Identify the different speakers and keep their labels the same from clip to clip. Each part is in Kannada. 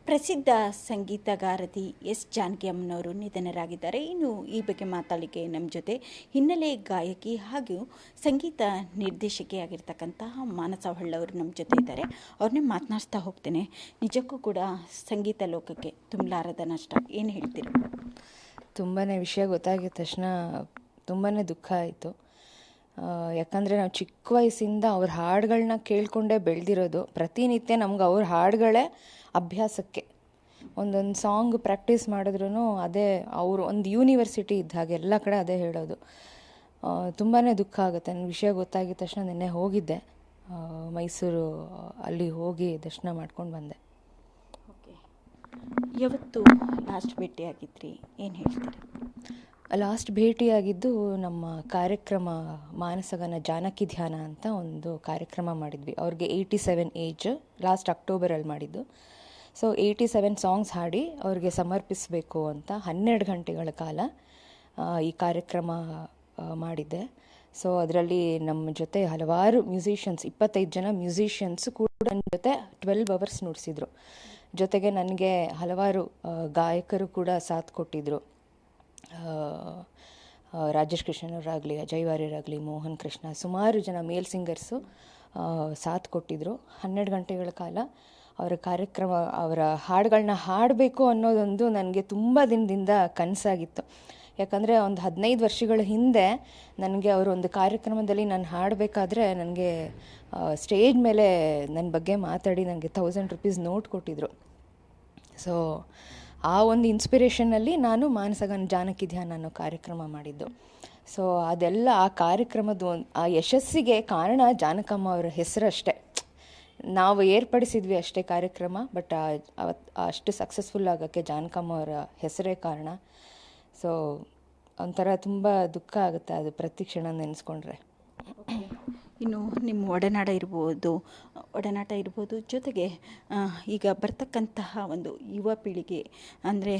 Speaker 1: ಪ್ರಸಿದ್ಧ ಸಂಗೀತಗಾರತಿ ಎಸ್ ಜಾನಕಿ ಅಮ್ಮನವರು ನಿಧನರಾಗಿದ್ದಾರೆ. ಇನ್ನು ಈ ಬಗ್ಗೆ ಮಾತಾಡಲಿಕ್ಕೆ ನಮ್ಮ ಜೊತೆ ಹಿನ್ನೆಲೆ ಗಾಯಕಿ ಹಾಗೂ ಸಂಗೀತ ನಿರ್ದೇಶಕಿ ಆಗಿರ್ತಕ್ಕಂತಹ ಮಾನಸ ಹೊಳ್ಳವರು ನಮ್ಮ ಜೊತೆ ಇದ್ದಾರೆ. ಅವ್ರನ್ನೇ ಮಾತನಾಡಿಸ್ತಾ ಹೋಗ್ತೇನೆ. ನಿಜಕ್ಕೂ ಕೂಡ ಸಂಗೀತ ಲೋಕಕ್ಕೆ ತುಂಬಲಾರದ ನಷ್ಟ, ಏನು ಹೇಳ್ತೀರಿ?
Speaker 2: ತುಂಬಾ ವಿಷಯ ಗೊತ್ತಾಗಿದ ತಕ್ಷಣ ತುಂಬಾ ದುಃಖ ಆಯಿತು. ಯಾಕಂದರೆ ನಾವು ಚಿಕ್ಕ ವಯಸ್ಸಿಂದ ಅವ್ರ ಹಾಡುಗಳನ್ನ ಕೇಳಿಕೊಂಡೇ ಬೆಳೆದಿರೋದು. ಪ್ರತಿನಿತ್ಯ ನಮ್ಗೆ ಅವ್ರ ಹಾಡುಗಳೇ ಅಭ್ಯಾಸಕ್ಕೆ. ಒಂದೊಂದು ಸಾಂಗ್ ಪ್ರಾಕ್ಟೀಸ್ ಮಾಡಿದ್ರೂ ಅದೇ ಅವರು ಒಂದು ಯೂನಿವರ್ಸಿಟಿ ಇದ್ದ ಹಾಗೆ, ಎಲ್ಲ ಕಡೆ ಅದೇ ಹೇಳೋದು. ತುಂಬಾ ದುಃಖ ಆಗುತ್ತೆ. ನನ್ನ ವಿಷಯ ಗೊತ್ತಾಗಿದ ತಕ್ಷಣ ನಿನ್ನೆ ಹೋಗಿದ್ದೆ ಮೈಸೂರು, ಅಲ್ಲಿ ಹೋಗಿ ದರ್ಶನ ಮಾಡ್ಕೊಂಡು ಬಂದೆ.
Speaker 1: ಓಕೆ, ಯಾವತ್ತು ಲಾಸ್ಟ್ ಭೇಟಿಯಾಗಿದ್ರಿ, ಏನು ಹೇಳ್ತೀರಿ?
Speaker 2: ಲಾಸ್ಟ್ ಭೇಟಿಯಾಗಿದ್ದು ನಮ್ಮ ಕಾರ್ಯಕ್ರಮ ಮಾನಸಗಾನ ಜಾನಕಿ ಧ್ಯಾನ ಅಂತ ಒಂದು ಕಾರ್ಯಕ್ರಮ ಮಾಡಿದ್ವಿ. ಅವ್ರಿಗೆ 87 ಏಜ್, ಲಾಸ್ಟ್ ಅಕ್ಟೋಬರಲ್ಲಿ ಮಾಡಿದ್ದು. ಸೊ 87 ಸಾಂಗ್ಸ್ ಹಾಡಿ ಅವ್ರಿಗೆ ಸಮರ್ಪಿಸಬೇಕು ಅಂತ 12 ಗಂಟೆಗಳ ಕಾಲ ಈ ಕಾರ್ಯಕ್ರಮ ಮಾಡಿದ್ದೆ. ಸೊ ಅದರಲ್ಲಿ ನಮ್ಮ ಜೊತೆ ಹಲವಾರು ಮ್ಯೂಸಿಷಿಯನ್ಸ್, 25 ಜನ ಮ್ಯೂಸಿಷಿಯನ್ಸ್ ಕೂಡ ನನ್ನ ಜೊತೆ 12 ಅವರ್ಸ್ ನುಡಿಸಿದ್ರು. ಜೊತೆಗೆ ನನಗೆ ಹಲವಾರು ಗಾಯಕರು ಕೂಡ ಸಾಥ್ ಕೊಟ್ಟಿದ್ದರು. ರಾಜೇಶ್ ಕೃಷ್ಣನವರಾಗಲಿ, ಅಜಯ್ ವಾರ್ಯರಾಗಲಿ, ಮೋಹನ್ ಕೃಷ್ಣ, ಸುಮಾರು ಜನ ಮೇಲ್ ಸಿಂಗರ್ಸು ಸಾಥ್ ಕೊಟ್ಟಿದ್ದರು. 12 ಗಂಟೆಗಳ ಕಾಲ ಅವರ ಕಾರ್ಯಕ್ರಮ, ಅವರ ಹಾಡುಗಳನ್ನ ಹಾಡಬೇಕು ಅನ್ನೋದೊಂದು ನನಗೆ ತುಂಬ ದಿನದಿಂದ ಕನಸಾಗಿತ್ತು. ಯಾಕಂದರೆ ಒಂದು 15 ವರ್ಷಗಳ ಹಿಂದೆ ನನಗೆ ಅವರು ಒಂದು ಕಾರ್ಯಕ್ರಮದಲ್ಲಿ ನಾನು ಹಾಡಬೇಕಾದ್ರೆ ನನಗೆ ಸ್ಟೇಜ್ ಮೇಲೆ ನನ್ನ ಬಗ್ಗೆ ಮಾತಾಡಿ ನನಗೆ 1000 ರೂಪೀಸ್ ನೋಟ್ ಕೊಟ್ಟಿದ್ದರು. ಸೊ ಆ ಒಂದು ಇನ್ಸ್ಪಿರೇಷನಲ್ಲಿ ನಾನು ಮಾನಸಗಾನ ಜಾನಕಿ ಧ್ಯಾನ ಅನ್ನೋ ಕಾರ್ಯಕ್ರಮ ಮಾಡಿದ್ದು. ಸೊ ಅದೆಲ್ಲ ಆ ಕಾರ್ಯಕ್ರಮದ ಆ ಯಶಸ್ಸಿಗೆ ಕಾರಣ ಜಾನಕಮ್ಮ ಅವರ ಹೆಸರಷ್ಟೇ. ನಾವು ಏರ್ಪಡಿಸಿದ್ವಿ ಅಷ್ಟೇ ಕಾರ್ಯಕ್ರಮ, ಬಟ್ ಅಷ್ಟು ಸಕ್ಸಸ್ಫುಲ್ ಆಗೋಕ್ಕೆ ಜಾನಕಮ್ಮ ಅವರ ಹೆಸರೇ ಕಾರಣ. ಸೊ ಒಂಥರ ತುಂಬ ದುಃಖ ಆಗುತ್ತೆ ಅದು ಪ್ರತಿ ಕ್ಷಣ ನೆನೆಸ್ಕೊಂಡ್ರೆ.
Speaker 1: ಇನ್ನು ನಿಮ್ಮ ಒಡನಾಟ ಇರ್ಬೋದು, ಜೊತೆಗೆ ಈಗ ಬರ್ತಕ್ಕಂತಹ ಒಂದು ಯುವ ಪೀಳಿಗೆ ಅಂದರೆ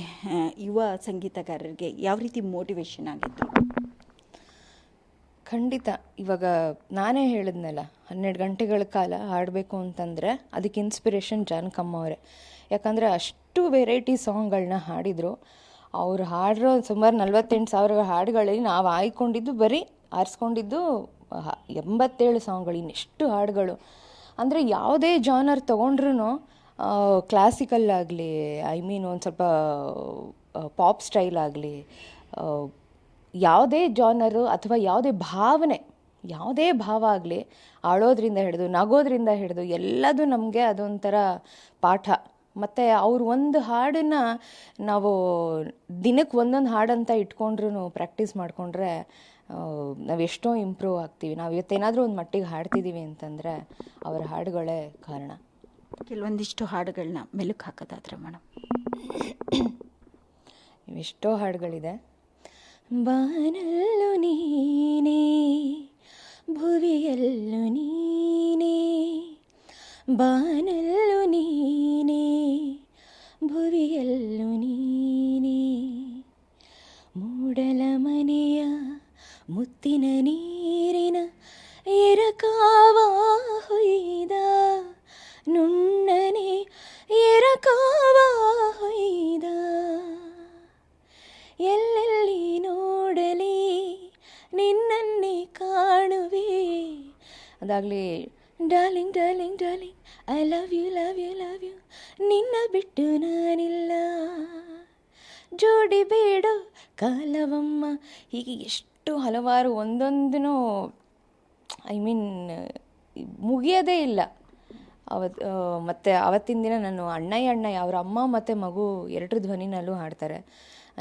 Speaker 1: ಯುವ ಸಂಗೀತಗಾರರಿಗೆ ಯಾವ ರೀತಿ ಮೋಟಿವೇಶನ್ ಆಗಿತ್ತು?
Speaker 2: ಖಂಡಿತ. ಇವಾಗ ನಾನೇ ಹೇಳಿದ್ನಲ್ಲ, 12 ಗಂಟೆಗಳ ಕಾಲ ಹಾಡಬೇಕು ಅಂತಂದರೆ ಅದಕ್ಕೆ ಇನ್ಸ್ಪಿರೇಷನ್ ಜಾನಕಮ್ಮ ಅವರೇ. ಯಾಕಂದರೆ ಅಷ್ಟು ವೆರೈಟಿ ಸಾಂಗ್ಗಳನ್ನ ಹಾಡಿದರು. ಅವ್ರು ಹಾಡಿರೋ ಸುಮಾರು 48,000 ಹಾಡುಗಳಲ್ಲಿ ನಾವು ಆರಿಸ್ಕೊಂಡಿದ್ದು 87 ಸಾಂಗ್ಗಳು. ಇನ್ನೆಷ್ಟು ಹಾಡುಗಳು ಅಂದರೆ ಯಾವುದೇ ಜಾನರ್ ತೊಗೊಂಡ್ರೂ, ಕ್ಲಾಸಿಕಲ್ ಆಗಲಿ, ಒಂದು ಸ್ವಲ್ಪ ಪಾಪ್ ಸ್ಟೈಲ್ ಆಗಲಿ, ಯಾವುದೇ ಜಾನರು ಅಥವಾ ಯಾವುದೇ ಭಾವ ಆಗಲಿ, ಆಳೋದ್ರಿಂದ ಹಿಡಿದು ನಗೋದ್ರಿಂದ ಹಿಡಿದು ಎಲ್ಲದೂ ನಮಗೆ ಅದೊಂಥರ ಪಾಠ. ಮತ್ತು ಅವ್ರು ಒಂದು ಹಾಡನ್ನು ನಾವು ದಿನಕ್ಕೆ ಒಂದೊಂದು ಹಾಡಂತ ಇಟ್ಕೊಂಡ್ರೂ ಪ್ರಾಕ್ಟೀಸ್ ಮಾಡಿಕೊಂಡ್ರೆ ನಾವು ಎಷ್ಟೋ ಇಂಪ್ರೂವ್ ಆಗ್ತೀವಿ. ನಾವು ಇವತ್ತೇನಾದರೂ ಒಂದು ಮಟ್ಟಿಗೆ ಹಾಡ್ತಿದ್ದೀವಿ ಅಂತಂದರೆ ಅವರ ಹಾಡುಗಳೇ ಕಾರಣ.
Speaker 1: ಕೆಲವೊಂದಿಷ್ಟು ಹಾಡುಗಳನ್ನ ಮೆಲುಕು ಹಾಕೋದಾದ್ರೆ ಮೇಡಮ್,
Speaker 2: ಎಷ್ಟೋ ಹಾಡುಗಳಿದೆ. ಬಾನಲ್ಲು ನೀನೇ, ಭುವಿಯಲ್ಲು ನೀನೇ, ಬಾನಲ್ಲು ನೀನೇ, ಭುವಿಯಲ್ಲು ನೀನೇ, ಮೂಡಲ ಮನೆಯ ಮುತ್ತಿನ ನೀರಿನ ಎರಕಾವ ಹೊಯ್ದ, ನುಣ್ಣನೆ ಎರಕಾವ ಹೊಯ್ದ, ಎಲ್ಲೆಲ್ಲಿ ನೋಡಲಿ ನಿನ್ನನ್ನೇ ಕಾಣುವೆ. ಅದಾಗಲಿ darling darling darling, I love you love you love you, ನಿನ್ನ ಬಿಟ್ಟು ನಾನಿಲ್ಲ, ಜೋಡಿ ಬೇಡ ಕಾಲವಮ್ಮ. ಹೀಗೆ ಎಷ್ಟು ಹಲವಾರು ಒಂದೊಂದೂ ಮುಗಿಯೋದೇ ಇಲ್ಲ. ಮತ್ತು ಆವತ್ತಿನ ದಿನ ನಾನು ಅಣ್ಣಯ್ಯ ಅವರ ಅಮ್ಮ ಮತ್ತು ಮಗು 2 ಧ್ವನಿನಲ್ಲೂ ಹಾಡ್ತಾರೆ.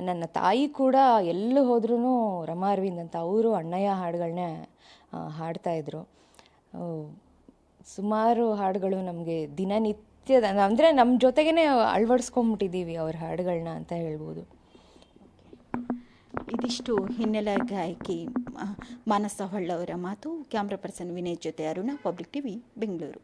Speaker 2: ನನ್ನ ತಾಯಿ ಕೂಡ ಎಲ್ಲೂ ಹೋದ್ರೂ ರಮಾ ಅರವಿಂದ್ ಅಂತ ಅವರು ಅಣ್ಣಯ್ಯ ಹಾಡುಗಳನ್ನೇ ಹಾಡ್ತಾಯಿದ್ರು. ಸುಮಾರು ಹಾಡುಗಳು ನಮಗೆ ದಿನನಿತ್ಯದ, ಅಂದರೆ ನಮ್ಮ ಜೊತೆಗೇ ಅಳವಡಿಸ್ಕೊಂಬಿಟ್ಟಿದ್ದೀವಿ ಅವ್ರ ಹಾಡುಗಳನ್ನ ಅಂತ ಹೇಳ್ಬೋದು.
Speaker 1: ಇದಿಷ್ಟು ಹಿನ್ನೆಲೆ ಗಾಯಕಿ ಮಾನಸ ಹೊಳ್ಳವರ ಮಾತು. ಕ್ಯಾಮ್ರಾ ಪರ್ಸನ್ ವಿನಯ್ ಜೊತೆ ಅರುಣ, ಪಬ್ಲಿಕ್ ಟಿವಿ, ಬೆಂಗಳೂರು.